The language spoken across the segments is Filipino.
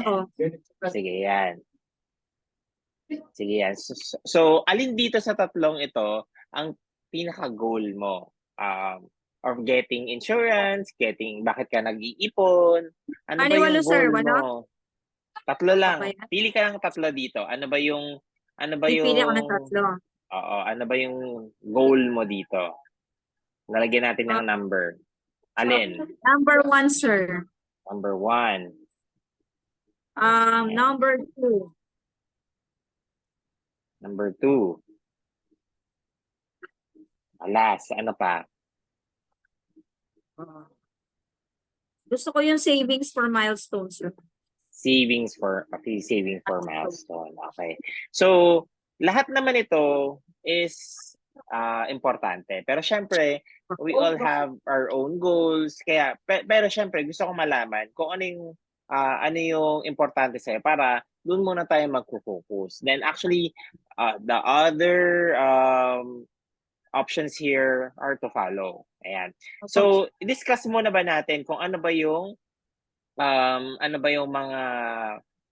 Oo. Sige yan. Sige yan. So, alin dito sa tatlong ito ang pinaka-goal mo? Of getting insurance, bakit ka nag-iipon? Ano ba Walo, yung sir. goal Walo? mo? Tatlo Ano ba lang. yan? Pili ka ng tatlo dito. Ano ba Pipili ako ng yung, tatlo. ano ba yung goal mo dito? Lalagyan natin Uh, ng number. Alin? Number one, sir. Number one. Ayan. Number two. Number two. Alas, ano pa? Uh, Gusto ko yung savings for milestones, sir. Saving for milestone. Okay. So, lahat naman ito is importante. Pero syempre, we all have our own goals. Kaya, pero syempre, gusto ko malaman kung ano yung importante sa'yo para doon muna tayo mag-focus. Then actually, the other options here are to follow. Ayan. So, discuss muna ba natin kung ano ba yung mga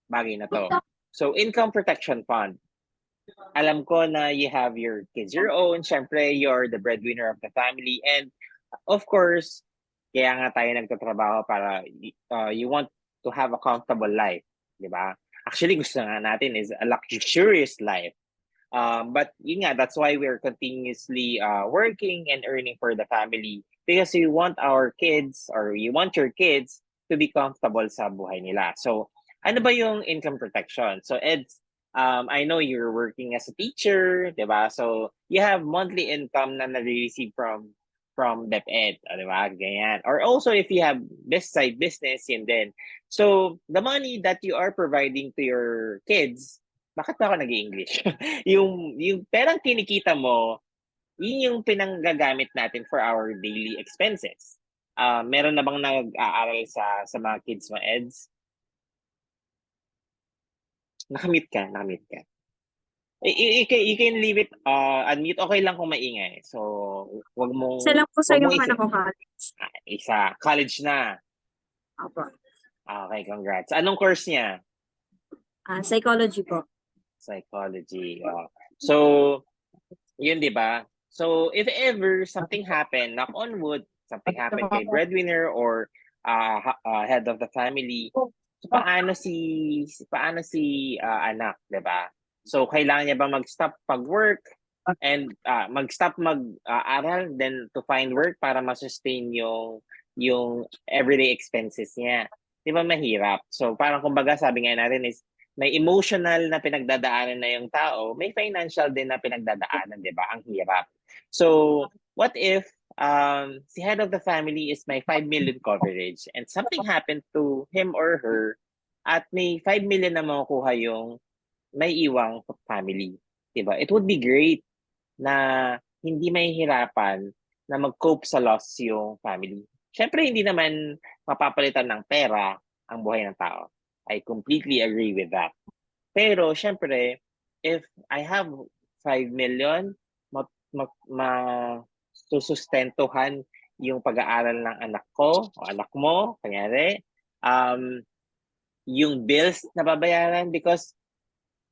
bagay na to. So, income protection fund. Alam ko na you have your kids your own. Syempre, you're the breadwinner of the family. And of course, kaya nga tayo nagtatrabaho para you want to have a comfortable life. Di ba? Actually, gusto nga natin is a luxurious life. But yun nga, that's why we're continuously working and earning for the family because we want our kids or you want your kids to be comfortable sa buhay nila. So, ano ba yung income protection? So, I know you're working as a teacher, di ba? So, you have monthly income na na-receive from DepEd, di ba? Ganyan. Or also, if you have this side business, yun din. So, the money that you are providing to your kids, bakit ba ako nag-i-English? yung perang kinikita mo, yun yung pinanggagamit natin for our daily expenses. Meron na bang nag-aaral sa mga kids mo, Eds? Nakamute ka. You can leave it unmute. Okay lang kung maingay. So, Isa lang po sa wag yung mong anak ko, college. isa. College na. Opo. Okay, congrats. Anong course niya? Psychology po. Psychology. So, yun, di ba? So, if ever something happened, knock on wood, something happened kay breadwinner or head of the family, so paano si anak, 'di ba? So, kailangan niya ba mag-stop pag-work and mag-stop mag-aral then to find work para ma-sustain yung everyday expenses niya. 'Di ba mahirap? So, parang kumbaga sabi nga natin is may emotional na pinagdadaanan na yung tao, may financial din na pinagdadaanan, 'di ba? Ang hirap. So, what if si head of the family is may 5 million coverage and something happened to him or her at may 5 million na makukuha yung may iwang family, 'di ba? It would be great na hindi mahihirapan na mag-cope sa loss yung family. Siyempre, hindi naman mapapalitan ng pera ang buhay ng tao. I completely agree with that. Pero, siyempre, if I have 5 million, susustentuhan yung pag-aaral ng anak ko o anak mo, kanyari, yung bills na babayaran because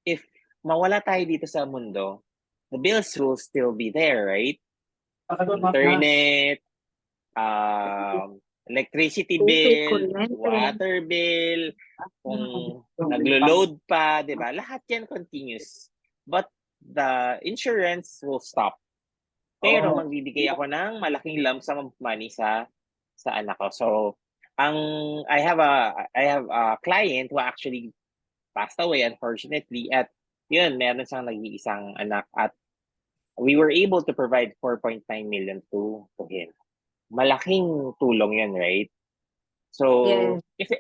if mawala tayo dito sa mundo, the bills will still be there, right? Internet, electricity bill, water bill, kung naglo-load pa, di ba? Lahat yan continuous. But the insurance will stop. Pero magbibigay ako ng malaking lump sum of money sa anak ko. So, I have a client who actually passed away unfortunately at yun, meron siyang nag-iisang anak at we were able to provide 4.9 million to him. Malaking tulong yun, right? So, Yes.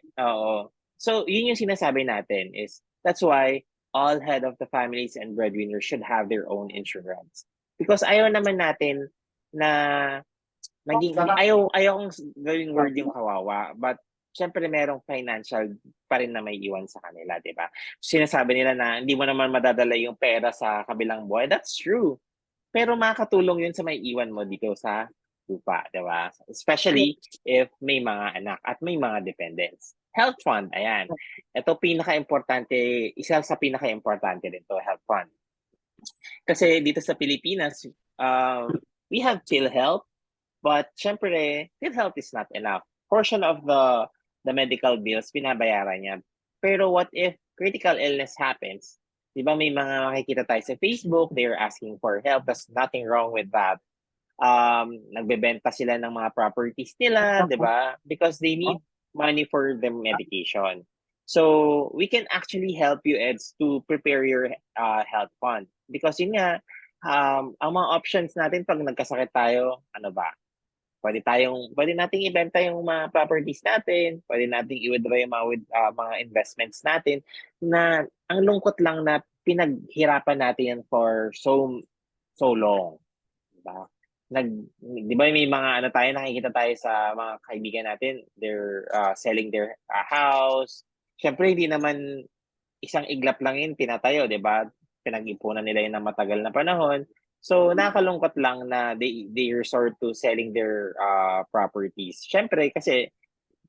So, yun yung sinasabi natin is that's why all head of the families and breadwinners should have their own insurance. Because ayaw naman natin na ayaw kong gawing word yung kawawa, but syempre merong financial pa rin na may iwan sa kanila, di ba? Sinasabi nila na hindi mo naman madadala yung pera sa kabilang buhay. That's true. Pero makakatulong yun sa may iwan mo dito sa lupa, di ba? Especially if may mga anak at may mga dependents. Health fund, ayan. Ito pinaka-importante, isa sa pinaka-importante rin to, health fund. Kasi dito sa Pilipinas, we have PhilHealth, but syempre, PhilHealth is not enough. Portion of the medical bills, pinabayaran niya. Pero what if critical illness happens? Di ba may mga makikita tayo sa Facebook, they're asking for help. There's nothing wrong with that. Nagbebenta sila ng mga properties nila, di ba? Because they need money for the medication. So, we can actually help you, Eds, to prepare your health fund. Because yun nga, ang mga options natin pag nagkasakit tayo, ano ba? Pwede nating ibenta yung mga properties natin, pwede nating i-withdraw yung mga investments natin na ang lungkot lang na pinaghirapan natin yan for so long. Diba? 'Di ba may mga ano tayo, nakikita tayo sa mga kaibigan natin, they're selling their house. Siyempre, hindi naman isang iglap lang yun tinatayo, 'di ba? Pinag-ipunan nila yun ng matagal na panahon. So, nakakalungkot lang na they resort to selling their properties. Siyempre, kasi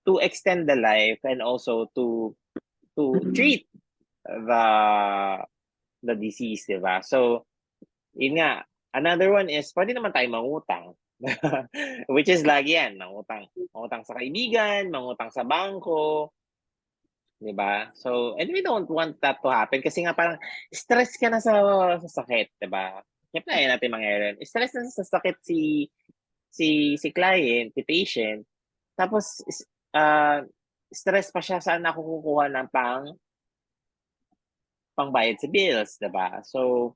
to extend the life and also to treat the the disease, 'di ba? So, yun nga, another one is pwede naman tayo mangutang. Which is lagi yan, mangutang. Mangutang sa kaibigan, mangutang sa bangko, 'di ba? So, and we don't want that to happen kasi nga parang stress ka na sa sakit, 'di ba? Siyempre ayaw natin mangyari yun. Stress na sa sakit si client, si patient. Tapos stress pa siya saan ako kukuha ng pangbayad sa bills, 'di ba? So,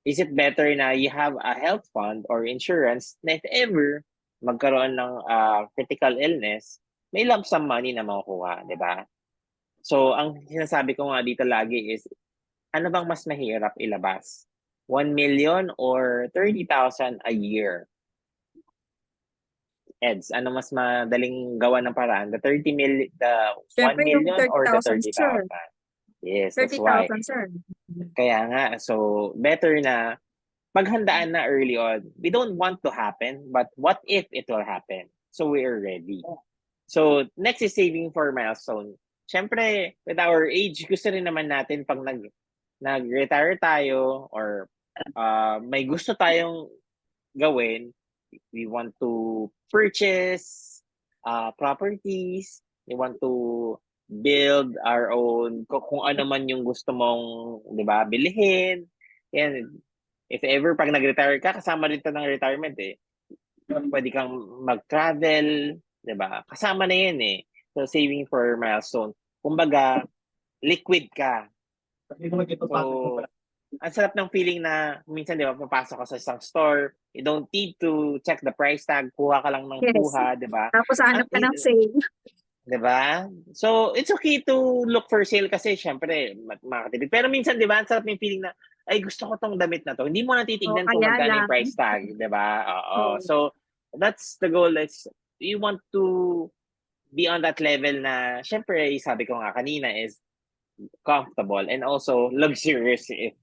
is it better na you have a health fund or insurance na if ever magkaroon ng critical illness, may lump sum money na makukuha, 'di ba? So, ang sinasabi ko nga dito lagi is, ano bang mas mahirap ilabas? 1 million or 30,000 a year? Eds, ano mas madaling gawa ng paraan? The 1 Siyempre yung million or the 30,000, sir. 30,000? Yes, that's why. 30,000, sir. Kaya nga, so better na maghandaan na early on. We don't want to happen, but what if it will happen? So we're ready. So next is saving for milestone. Siyempre, with our age, gusto rin naman natin pag nag-retire tayo or may gusto tayong gawin, we want to purchase properties, we want to build our own, kung ano man yung gusto mong, di ba, bilhin. Yan, if ever pag nag-retire ka, kasama rin to ng retirement eh. Pwede kang mag-travel, 'di ba? Kasama na 'yan eh. So saving for milestone. Kumbaga, liquid ka. So, ang sarap ng feeling na minsan 'di ba, papasok ka sa isang store, you don't need to check the price tag, kuha ka lang ng Yes. kuha, 'di ba? Tapos hanap ka ng sale. 'Di ba? So, it's okay to look for sale kasi syempre makakatipid. Pero minsan 'di ba, ang sarap ng feeling na ay gusto ko tong damit na to. Hindi mo na titignan kung Kaya magkano yung lang. price tag, 'di ba? Oo. Oo. So, that's the goal. You want to be on that level na syempre sabi ko nga kanina is comfortable and also luxurious if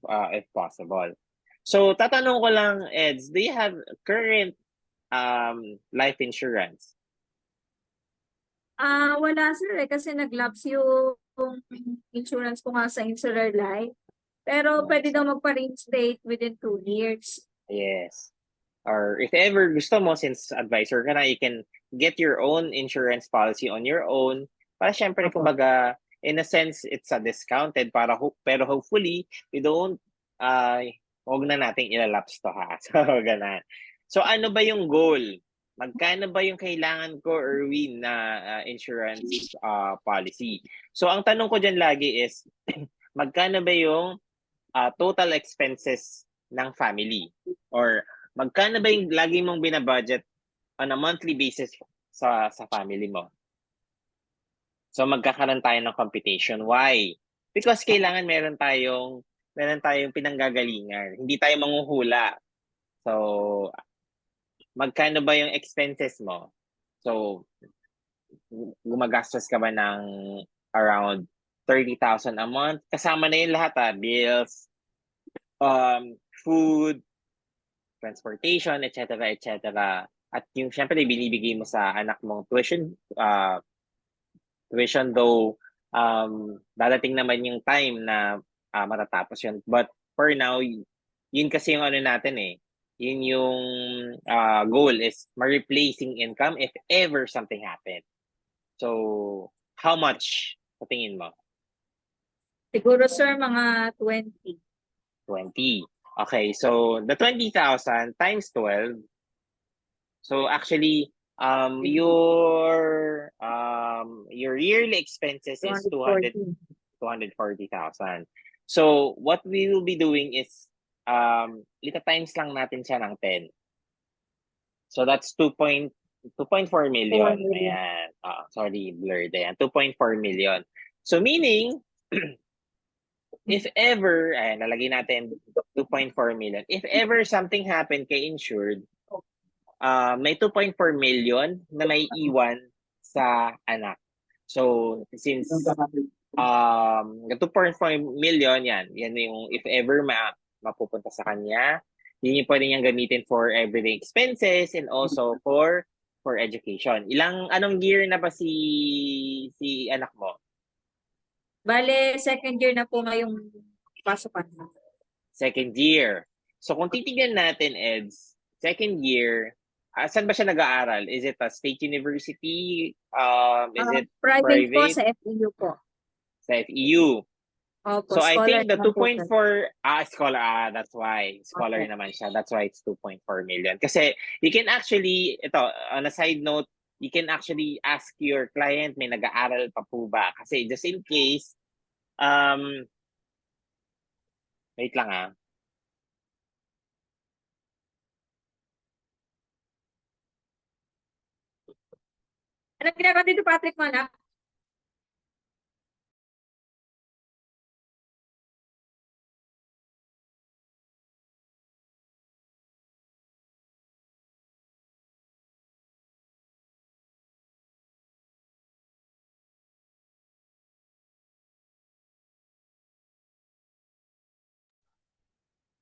possible. So, tatanong ko lang, Eds, do you have current life insurance? Wala, sir, kasi nag-lapse yung insurance ko nga sa Insular Life. Pero pwede daw magpa-reinstate within 2 years. Yes. Or if ever gusto mo, since advisor ka na, you can get your own insurance policy on your own. Para syempre, kumbaga, in a sense, it's a discounted pero hopefully, we don't, huwag na nating ilalapse to ha. So, ganun. So, ano ba yung goal? Magkano ba yung kailangan ko, Erwin, na insurance policy? So, ang tanong ko dyan lagi is, magkano ba yung total expenses ng family? Or magkano ba yung lagi mong binabudget on a monthly basis sa family mo? So magkakaroon tayo ng computation. Why? Because kailangan meron tayong pinanggagalingan. Hindi tayo manghuhula. So magkano ba yung expenses mo? So gumagastos ka ba ng around 30,000 a month? Kasama na yun lahat bills, food, transportation, etc., etc. At yung syempre binibigay mo sa anak mong tuition tuition, though dadating naman yung time na matatapos yun. But for now, yun kasi yung ano natin eh. Yun yung goal is ma-replacing income if ever something happen. So, how much sa tingin mo? Siguro, sir, mga 20. 20. Okay, so the 20,000 times 12. So actually, your yearly expenses is 240. 240,000. So what we will be doing is lita times lang natin siya ng 10. So that's 2.4 million. Ayan. Sorry, blurred. Ayan, 2.4 million. So meaning, if ever, ayan, lalagay natin 2.4 million. If ever something happened kay insured, may 2.4 million na may iwan sa anak. So, since the 2.4 million, yan yung if ever mapupunta sa kanya, yun yung pwede niyang gamitin for everyday expenses and also for education. Anong year na ba si anak mo? Bale, second year na po ngayong pasukan. Second year. So kung titignan natin, Eds, second year, saan ba siya nag-aaral? Is it a state university? Is it Private po private? sa FEU po. Sa FEU. Opo, So I scholar think the naman po, 2.4, scholar, that's why. Scholar Okay. naman siya. That's why it's 2.4 million. Kasi you can actually, ito, on a side note, you can actually ask your client, may nag-aaral pa po ba? Kasi just in case, wait lang ah. Anong ginagawa dito, Patrick, mo anak?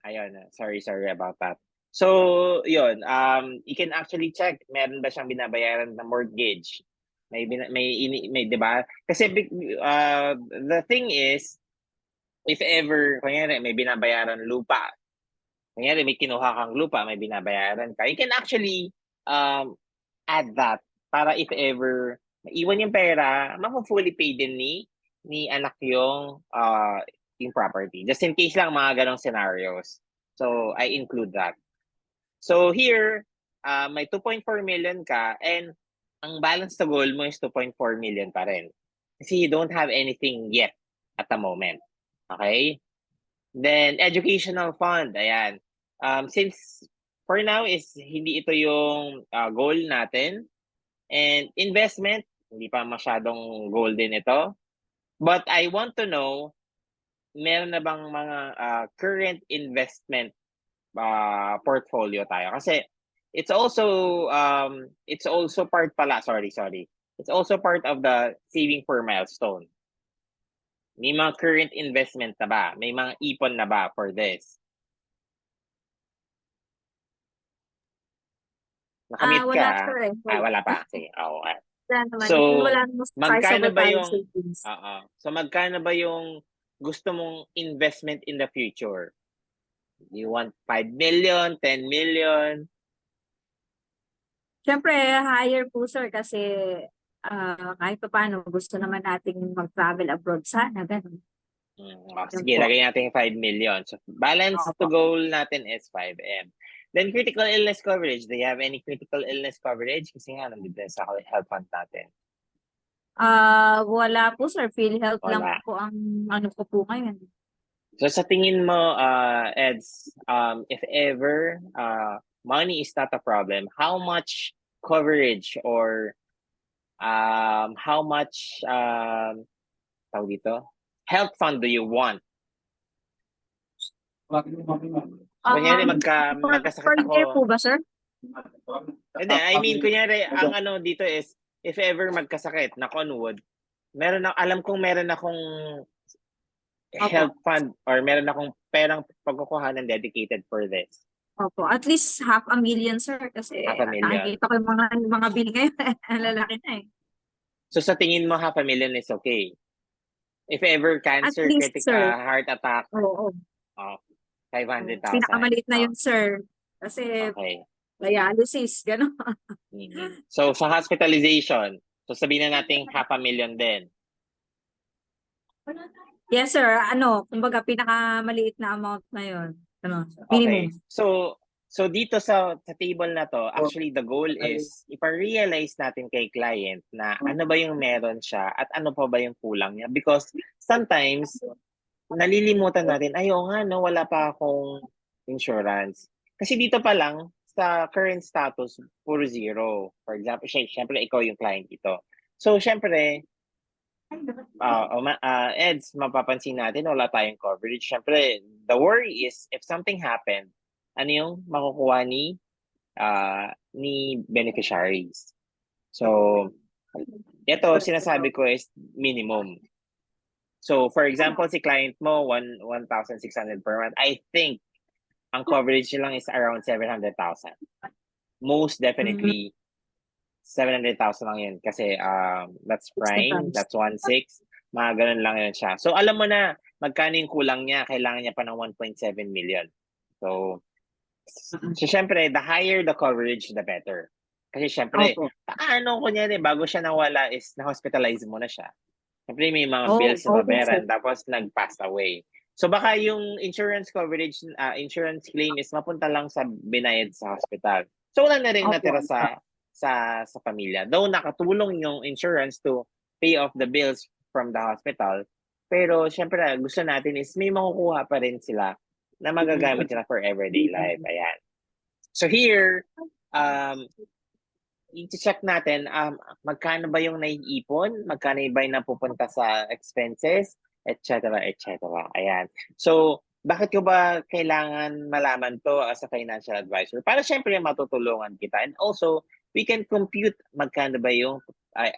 Ayun, sorry about that. So, yun, you can actually check, meron ba siyang binabayaran na mortgage? May 'di ba? Kasi the thing is, if ever kunyari may binabayaran lupa, kunyari may kinuha kang lupa, may binabayaran ka, you can actually add that para if ever maiwan yung pera, fully paid din ni anak yung property. Just in case lang mga ganong scenarios. So, I include that. So, here, may 2.4 million ka and ang balance to goal mo is 2.4 million pa rin. Kasi you don't have anything yet at the moment. Okay? Then, educational fund. Ayan. Since for now is hindi ito yung goal natin. And investment, hindi pa masyadong goal din ito. But I want to know, meron na bang mga current investment portfolio tayo? Kasi it's also part pala, sorry. It's also part of the saving for milestone. May mga current investment na ba? May mga ipon na ba for this? Nakamute ka. Wala, sir, eh. Wala pa. Sige. Okay. Wala naman. So, Wala naman magkano sizable ba tayo yung savings. So magkano ba yung gusto mong investment in the future? You want 5 million, 10 million? Siyempre, higher po, sir, kasi kahit pa paano, gusto naman nating mag-travel abroad sana, ganun. Sige, po. lagay natin 5 million. So, balance to Opo. goal natin is 5M. Then, critical illness coverage. Do you have any critical illness coverage? Kasi nga, nandito sa health fund natin. Wala po, sir. PhilHealth lang Wala. po ang ano ko po ngayon. So, sa tingin mo, Eds, if ever money is not a problem, how much coverage or how much tawag dito? Health fund do you want? Kunyari, magkasakit per year ako. po ba, sir? Hindi, I mean, kunyari, ang ano dito is, if ever magkasakit, knock on wood, alam kong meron akong health fund or meron akong perang pagkukuhanan dedicated for this. Opo, at least 500,000, sir, kasi 500,000. nakikita ko yung mga bill ngayon, ang lalaki na eh. So sa tingin mo, half a million is okay? If ever At cancer, least, sir. heart attack, Oo. 500,000. Pinakamalit na yun, sir. Kasi Okay. dialysis, gano'n. So sa hospitalization, so sabihin na natin half a million din. Yes, sir. Kumbaga, pinakamaliit na amount na yun. Okay. Minimum. So dito sa table na to, actually the goal is ipa-realize natin kay client na ano ba yung meron siya at ano pa ba yung kulang niya. Because sometimes, nalilimutan natin, ay oo nga no, wala pa akong insurance. Kasi dito pa lang, sa current status, puro zero. For example, syempre ikaw yung client dito. So syempre, Eds, mapapansin natin wala tayong coverage. Syempre, the worry is if something happened, ano yung makukuha ni beneficiaries. So, ito sinasabi ko is minimum. So, for example, si client mo 1,600 per month. I think ang coverage lang is around 700,000. Most definitely 700,000 lang yun kasi that's prime, that's 1.6, mga ganun lang yun siya. So alam mo na magkano yung kulang niya, kailangan niya pa ng 1.7 million. So syempre, the higher the coverage, the better. Kasi syempre, Opo. paano kunyari, bago siya nawala is na-hospitalize mo na siya. Syempre, may mga Oo, bills na opo, sir. babayaran, tapos nag-pass away. So baka yung insurance coverage, insurance claim is mapunta lang sa binayad sa hospital. So wala na rin Opo. natira sa pamilya. Though nakatulong yung insurance to pay off the bills from the hospital, pero syempre gusto natin is may makukuha pa rin sila na magagamit nila for everyday life. Ayan. So here, i-check natin magkano ba yung naiipon, magkano ba yung napupunta sa expenses, etc. etc. Ayan. So, bakit ko ba kailangan malaman to as a financial advisor? Para syempre matutulungan kita. And also, we can compute magkano ba yung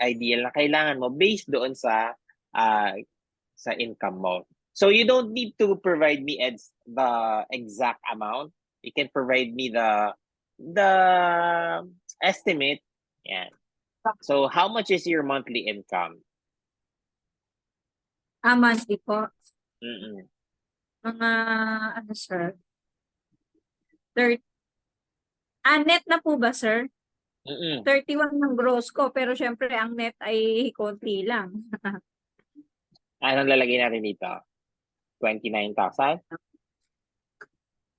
ideal na kailangan mo based doon sa income mo. So, you don't need to provide me the exact amount. You can provide me the estimate. Yan. So, how much is your monthly income? Monthly po. Mm-mm. Mga, sir? 30. Net na po ba, sir? Mm-mm. 31 ng gross ko, pero syempre ang net ay konti lang. Anong lalagay natin dito? 29,000?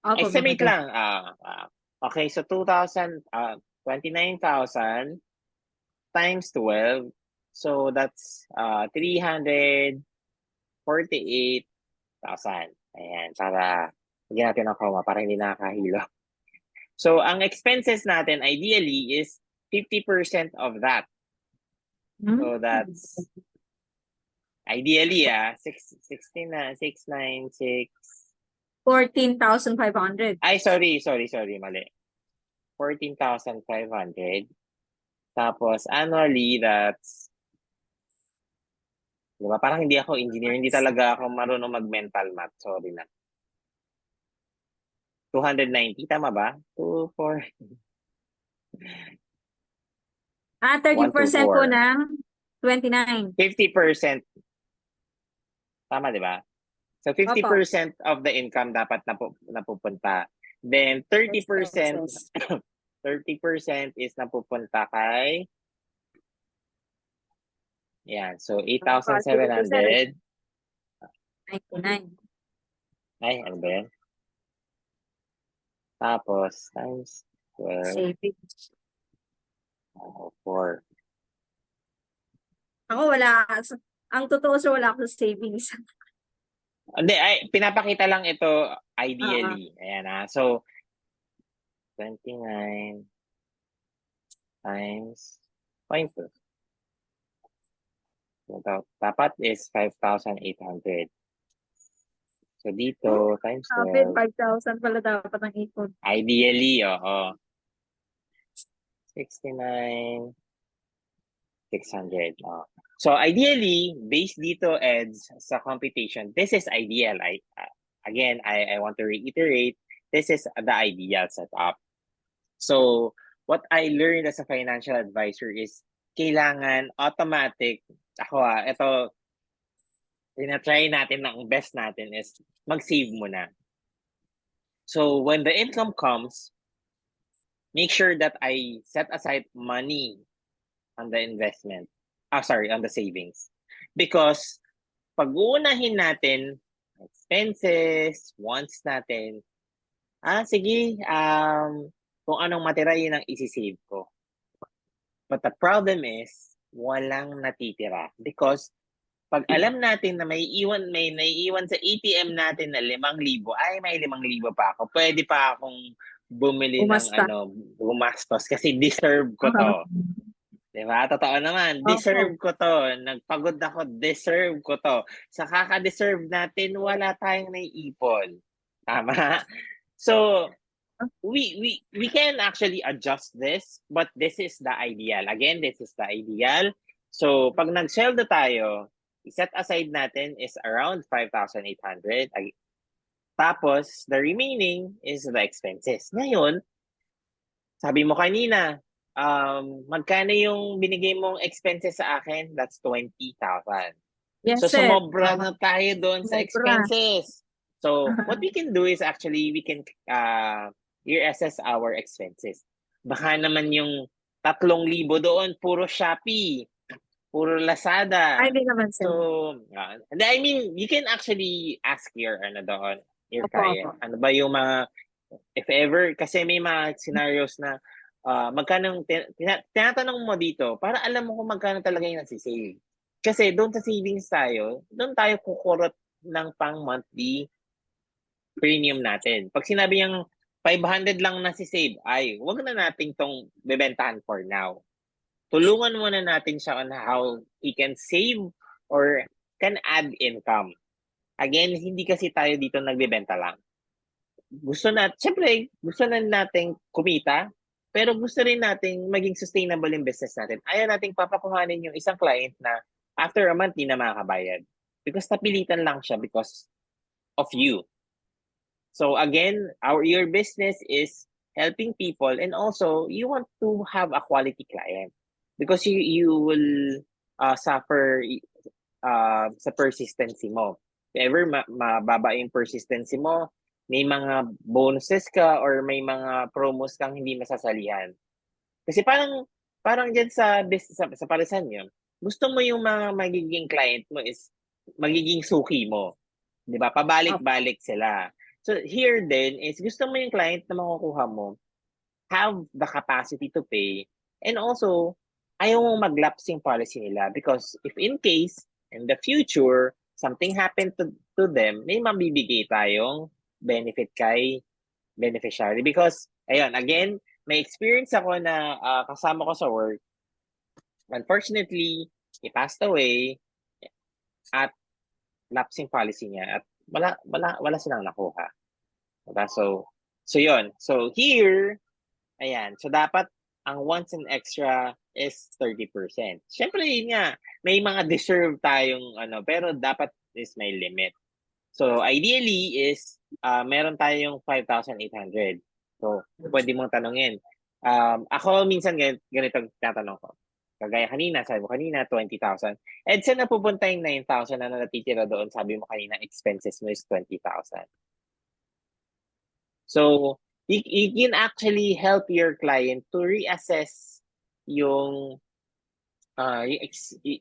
Opo, Estimate mga lang. Okay, so 29,000 times 12. So, that's 348,000. Ayan, para lagyan natin ng comma para hindi nakakahilo. So, ang expenses natin ideally is 50% of that. So, that's ideally, 696. 14,500. Ay, sorry, mali. 14,500. Tapos, annually, that's, di ba, parang hindi ako engineer, hindi talaga ako marunong mag-mental math. Sorry na. 290, tama ba? 24. 30% po 124. ng 29. 50%. Tama, di ba? So, 50% Opo. of the income dapat napupunta. Then, 30%, Expenses. 30% is napupunta kay, yan. So, 8,700. 99. Ay, ano ba yan? Tapos, times 12, Savings. 4. Ako wala. Ang totoo, sir, wala ako sa savings. Hindi, pinapakita lang ito ideally. Ayan So, 29 times 0.2. So, dapat is 5,800. So, dito, times Sabi, 12. 5,000 pala dapat ang ipon. Ideally, oo. 69,600. So, ideally, based dito, Eds, sa computation, this is ideal. Again, I want to reiterate, this is the ideal setup. So, what I learned as a financial advisor is kailangan automatic, ako ito, tinatry natin ng best natin is mag-save muna. So when the income comes, make sure that I set aside money on the investment. On the savings. Because pag-uunahin natin expenses, wants natin, sige, kung anong matira yun ang isi-save ko. But the problem is, walang natitira. Because pag alam natin na may naiiwan sa ATM natin na 5,000, ay may 5,000 pa ako. Pwede pa akong bumili Bumasta. gumastos kasi deserve ko to. Diba? Totoo naman. Deserve ko to. Nagpagod ako. Deserve ko to. Sa kaka-deserve natin, wala tayong naiipon. Tama? So, we can actually adjust this, but this is the ideal. Again, this is the ideal. So, pag nag-sweldo tayo, set aside natin is around 5,800. Tapos, the remaining is the expenses. Ngayon, sabi mo kanina, magkano yung binigay mong expenses sa akin? That's 20,000. Yes, So, sir. sumobra na tayo doon sa Sobra. expenses. So, what we can do is actually, we can reassess our expenses. Baka naman yung 3,000 doon, puro Shopee, puro Lazada. Ay, di naman, sir. So, I mean, you can actually ask your, doon, your Opo, client. opo. Ano ba yung mga, if ever, kasi may mga scenarios na, magkano, tinatanong mo dito, para alam mo kung magkano talaga yung nagsisave. Kasi doon sa savings tayo, doon tayo kukurot ng pang monthly premium natin. Pag sinabi yung 500 lang nasi-save, ay, wag na natin tong bebentahan for now. Tulungan muna natin siya on how he can save or can add income. Again, hindi kasi tayo dito nagbebenta lang. Syempre, gusto na nating kumita, pero gusto rin nating maging sustainable yung business natin. Ayaw nating papakuhanin yung isang client na after a month, di na makakabayad. Because napilitan lang siya because of you. So again, your business is helping people, and also you want to have a quality client because you will suffer sa persistency mo. If ever mababa yung persistency mo, may mga bonuses ka or may mga promos kang hindi masasalihan. Kasi parang diyan sa business, sa parisan niyo, gusto mo yung mga magiging client mo is magiging suki mo. 'Di ba? Pabalik-balik sila. So here then is gusto mo yung client na makukuha mo have the capacity to pay, and also ayaw mong mag-lapse yung policy nila because if in case in the future something happened to them, may mabibigay tayong benefit kay beneficiary. Because ayun, again, may experience ako na kasama ko sa work. Unfortunately, he passed away at lapsing policy niya at wala silang nakuha. Diba? So yun. So here, ayan. So dapat ang wants and extra is 30%. Syempre yun nga, may mga deserve tayong pero dapat is may limit. So ideally is meron tayong 5,800. So pwede mong tanungin. Ako minsan ganito tatanong ko. Kagaya kanina, sabi mo kanina 20,000. And saan napupunta yung 9,000 na natitira doon? Sabi mo kanina expenses mo is 20,000. So you can actually help your client to reassess yung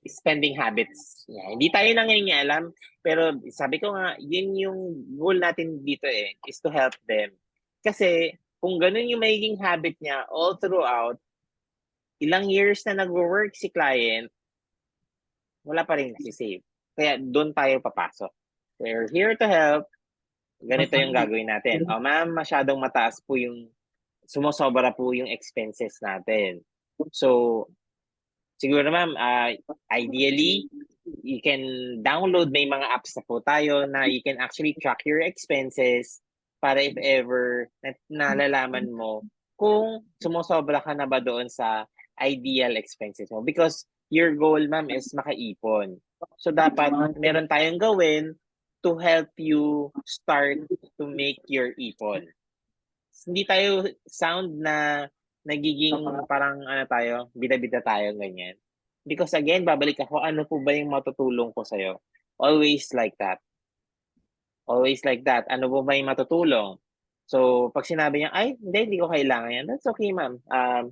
spending habits niya. Hindi tayo nangingialam, pero sabi ko nga, yun yung goal natin dito is to help them. Kasi kung ganun yung magiging habit niya all throughout, ilang years na nag-work si client, wala pa rin nasi-save. Kaya doon tayo papasok. We're here to help. Ganito yung gagawin natin. Ma'am, masyadong mataas po yung, sumosobra po yung expenses natin. So, siguro ma'am, ideally, you can download, may mga apps na po tayo na you can actually track your expenses para if ever nalalaman mo kung sumosobra ka na ba doon sa ideal expenses mo. Because your goal, ma'am, is makaipon. So, dapat meron tayong gawin to help you start to make your ipon. Hindi tayo sound na nagiging parang ano tayo, bida-bida tayo ganyan. Because again, babalik ako, ano po ba yung matutulong ko sa'yo? Always like that. Always like that. Ano po ba yung matutulong? So, pag sinabi niya, ay, hindi ko kailangan yan. That's okay, ma'am.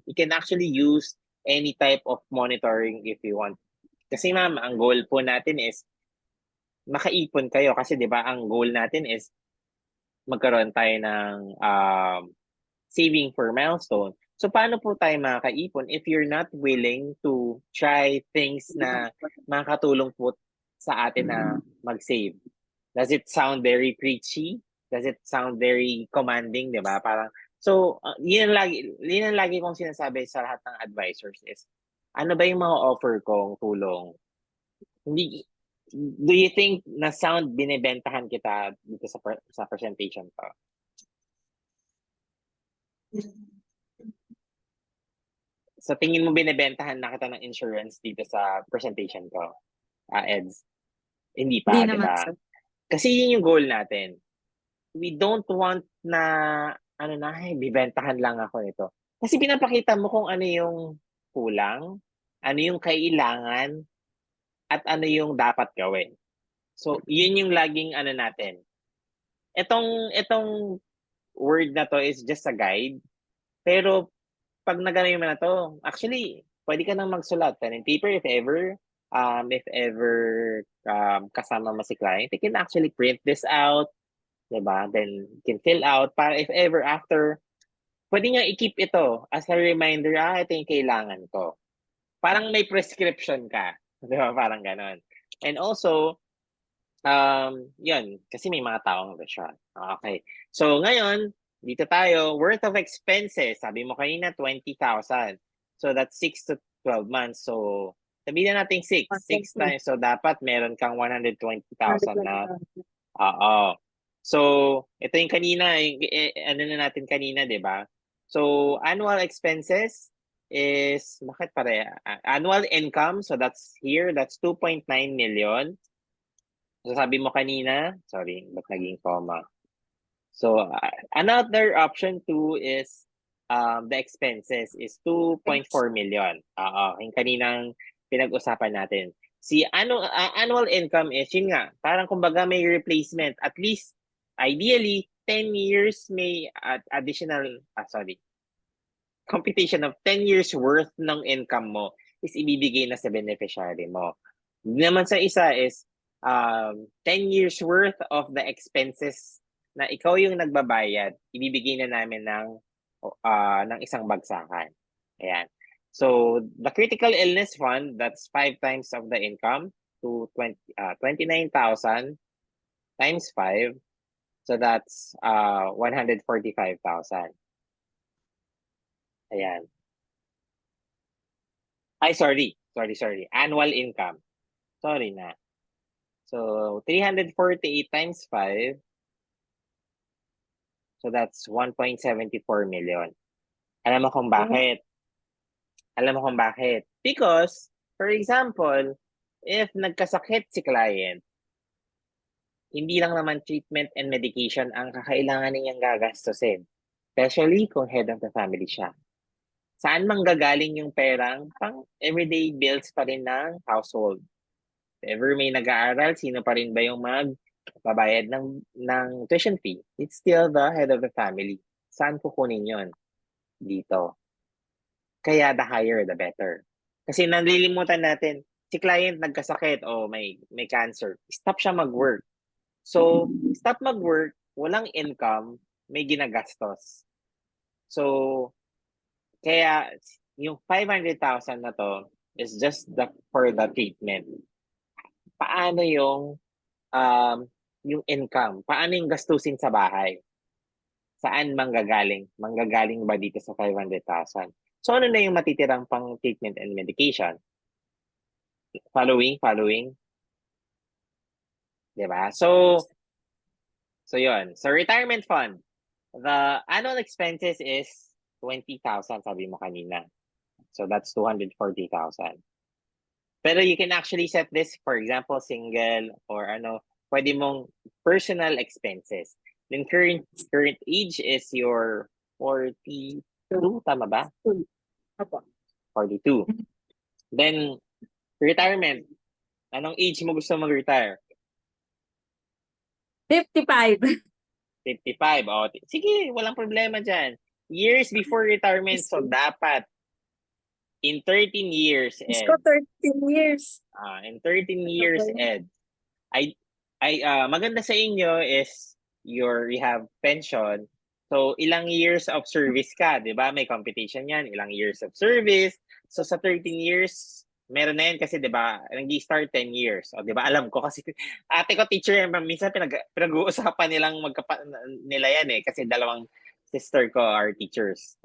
You can actually use any type of monitoring if you want. Kasi ma'am, ang goal po natin is makaipon kayo. Kasi di ba ang goal natin is magkaroon tayo ng saving for milestone. So, paano po tayo makakaipon if you're not willing to try things na makakatulong po sa atin na mag-save? Does it sound very preachy? Does it sound very commanding, di ba? Parang, so, yun ang lagi kong sinasabi sa lahat ng advisors is, ano ba yung mga offer kong tulong? Hindi, do you think na sound binibentahan kita dito sa presentation ko? Sa tingin mo binibentahan na kita ng insurance dito sa presentation ko, Eds? Hindi pa, Hindi di naman, ba? sir. Kasi yun yung goal natin. We don't want na, ano na, bibentahan lang ako nito. Kasi pinapakita mo kung ano yung kulang, ano yung kailangan, at ano yung dapat gawin. So, yun yung laging ano natin. Itong word na to is just a guide. Pero, pag nagano mo na to, actually, pwede ka nang magsulat. Pen and paper if ever, kasama mo si client, you can actually print this out, diba? Then, you can fill out para if ever after, pwede nga i-keep ito as a reminder, ito yung kailangan ko. Parang may prescription ka. Diba? Parang ganon. And also, yun, kasi may mga taong relasyon. Okay. So, ngayon, dito tayo, worth of expenses. Sabi mo kanina, 20,000. So, that's 6 to 12 months. So, sabihin na natin 6. 6 times. So, dapat meron kang 120,000 na. Oo. So, ito yung kanina, ano na natin kanina, di ba? So, annual expenses is, bakit pare? Annual income, so that's here, that's 2.9 million. So, sabi mo kanina, sorry, ba't naging comma? So, another option too is the expenses is 2.4 million. Yung kaninang pinag-usapan natin. Si annual income is, yun nga, parang kumbaga may replacement. At least, ideally, 10 years may additional, computation of 10 years worth ng income mo is ibibigay na sa beneficiary mo. Naman sa isa is 10 years worth of the expenses na ikaw yung nagbabayad, ibibigay na namin ng isang bagsakan. Ayan. So, the critical illness fund, that's 5 times of the income to 29,000 times 5. So, that's 145,000. Ayan. Ay, sorry. Annual income. Sorry na. So, 348 times 5. So, that's 1.74 million. Alam mo kung bakit? Because, for example, if nagkasakit si client, hindi lang naman treatment and medication ang kakailangan niyang gagastusin. Especially kung head of the family siya. Saan manggagaling yung perang pang everyday bills pa rin ng household? If ever may nag-aaral, sino pa rin ba yung magbabayad ng tuition fee? It's still the head of the family. Saan kukunin yon? Dito. Kaya the higher, the better. Kasi nalilimutan natin, si client nagkasakit o may cancer, stop siya mag-work. So, stop mag-work, walang income, may ginagastos. So, kaya yung 500,000 na to is just for the treatment. Paano yung income? Paano yung gastusin sa bahay? Saan manggagaling? Manggagaling ba dito sa 500,000? So, ano na yung matitirang pang treatment and medication? Following? Diba? So yun. So, retirement fund. The annual expenses is 20,000, sabi mo kanina. So, that's 240,000. Pero you can actually set this, for example, single or pwede mong personal expenses. Then current age is your 40, 2, tama ba? Opo. 42. Then, retirement. Anong age mo gusto mag-retire? 55. 55. O, sige, walang problema dyan. Years before retirement, so dapat in 13 years, Diyos ko, Ed. 13 years. In 13 years, Okay. Ed. Maganda sa inyo is you have pension. So, ilang years of service ka, di ba? May competition yan, ilang years of service. So, sa 13 years, meron na yan kasi, di ba, nag-start 10 years. O, di ba, alam ko kasi, ate ko teacher yan, minsan pinag-uusapan nilang nila yan eh, kasi dalawang sister ko are teachers.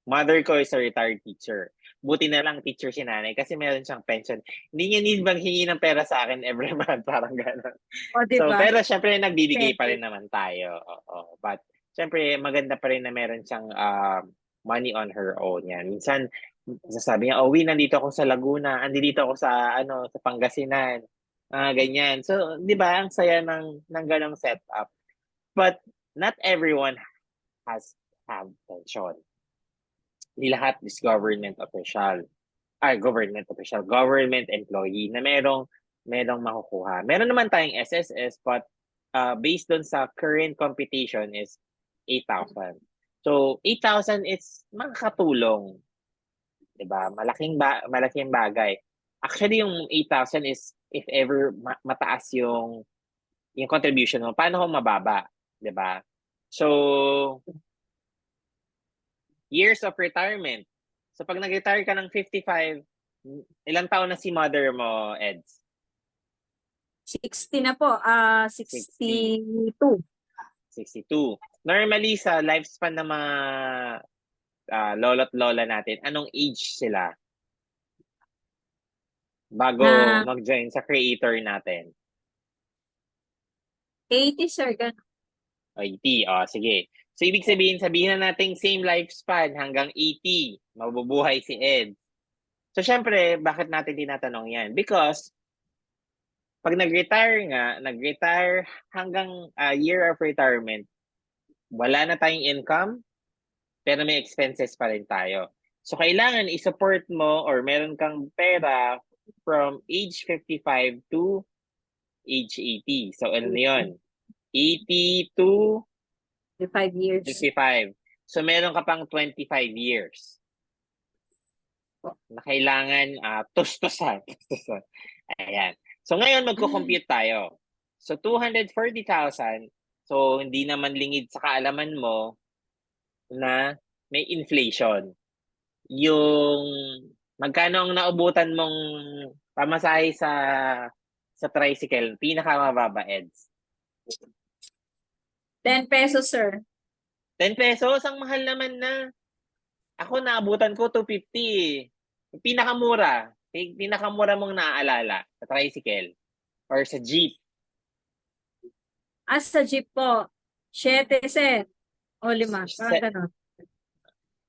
Mother ko is a retired teacher. Buti na lang teacher si nanay kasi meron siyang pension. Hindi niya need bang hingi ng pera sa akin every month, parang gano'n. O, di So, ba? pero syempre nagbibigay pa Pwede. rin naman tayo. Oo. But syempre maganda pa rin na meron siyang money on her own yan. Minsan sasabi niya, "Oh, nandito ako sa Laguna, andito ako sa sa Pangasinan." Ganyan. So, 'di ba, ang saya ng ganong setup. But not everyone have pension. Hindi lahat is government employee na merong makukuha. Meron naman tayong SSS, but based dun sa current computation is 8,000. So 8,000 is makakatulong, 'di ba? Malaking bagay. Actually yung 8,000 is if ever mataas yung contribution mo, paano kung mababa, 'di ba? So years of retirement. So pag nag-retire ka ng 55, ilang taon na si mother mo, Eds? 60 na po. 60. 62. 62. Normally sa lifespan ng mga lolo't lola natin, anong age sila bago Na mag-join sa creator natin? 80, sir. Ganun. 80. Sige. So ibig sabihin na natin same lifespan hanggang 80, mabubuhay si Ed. So syempre, bakit natin tinatanong yan? Because pag nag-retire hanggang year of retirement, wala na tayong income, pero may expenses pa rin tayo. So kailangan i-support mo or meron kang pera from age 55 to age 80. So ano yun? 80 to 5 years. 55. So meron ka pang 25 years na kailangan tustusan. Ayan. So ngayon magko-compute tayo. So 240,000. So hindi naman lingid sa kaalaman mo na may inflation. Yung magkano ang naubutan mong pamasahe sa tricycle, pinakamababa, Eds? 10 pesos, sir. 10 pesos, ang mahal naman na. Ako naabutan ko 250 eh. Yung pinakamura mong naaalala sa tricycle or sa jeep. Sa jeep po, 7, sir. O 5. Parang ganun.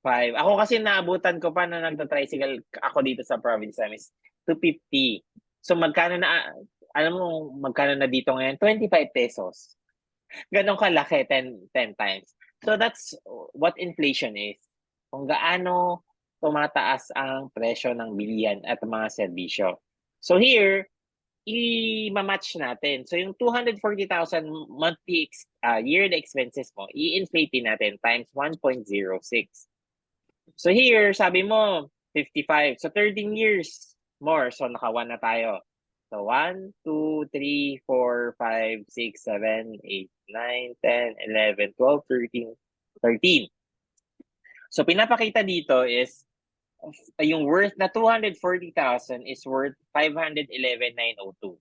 5. Ako kasi naabutan ko pa na nagta-tricycle ako dito sa province namin is 250. So magkano na, alam mo magkano na dito ngayon? 25 pesos. Ganon kalaki, 10 times. So that's what inflation is. Kung gaano tumataas ang presyo ng bilihan at mga serbisyo. So here, i-match natin. So yung 240,000 monthly yearly expenses mo, i-inflate natin times 1.06. So here, sabi mo, 55. So 13 years more. So naka 1 na tayo. So 1, 2, 3, 4, 5, 6, 7, 8, 9, 10, 11, 12, 13, 13. So pinapakita dito is yung worth na 240,000 is worth 511,902.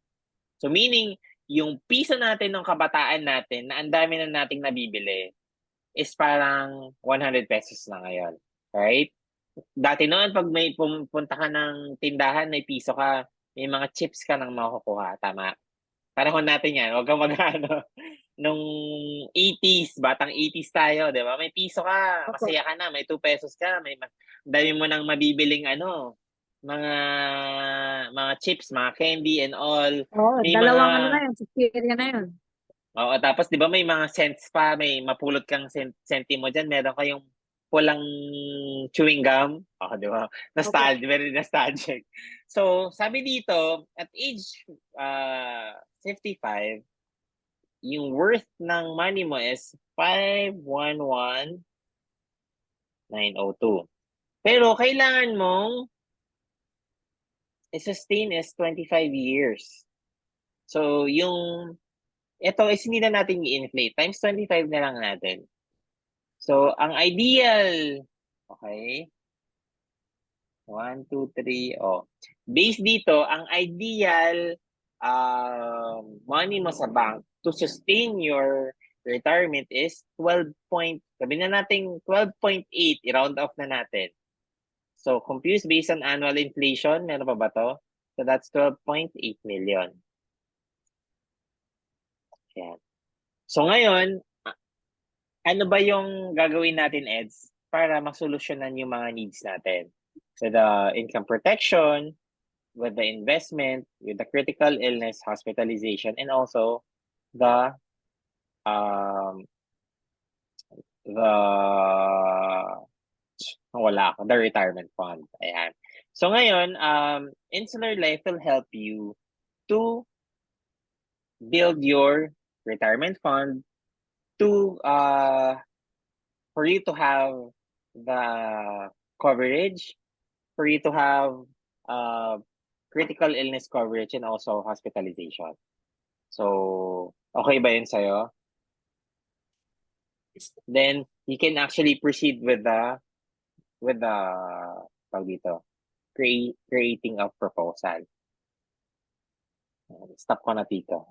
So meaning, yung piso natin ng kabataan natin na ang dami na nating nabibili is parang 100 pesos na ngayon. Right? Dati noon, pag may pumunta ka ng tindahan, may piso ka, may mga chips ka nang makukuha. Tama? Panahon natin yan. Huwag kang mag-ano. Nung 80s, batang 80s tayo, di ba? May piso ka, masaya ka na, may 2 pesos ka, may dami mo nang mabibiling mga chips, mga candy and all. May Dalawang mga, na yun. Chichirya na yun. tapos di ba may mga cents pa, may mapulot kang sentimo dyan, meron kayong pulang chewing gum. Oh, di ba? Nostalgic, very nostalgic. So, sabi dito, at age 55, yung worth ng money mo is 511,902. Pero kailangan mong i-sustain is 25 years. So, ito is hindi na natin i-inflate. Times 25 na lang natin. So, ang ideal, okay? 1, 2, 3, oh. Based dito, ang ideal money mo sa bank to sustain your retirement is 12 point, sabi na natin 12.8, i-round off na natin. So, compute based on annual inflation, meron pa ba to? So, that's 12.8 million. Yan. So, ngayon, ano ba yung gagawin natin, Eds, para masolusyonan yung mga needs natin? With the income protection, with the investment, with the critical illness hospitalization, and also the the retirement fund. Ayan. So ngayon, Insular Life will help you to build your retirement fund to for you to have the coverage, for you to have critical illness coverage and also hospitalization. So, okay ba yun sa'yo? Then, you can actually proceed with the tawag dito, creating a proposal. Stop ko na dito.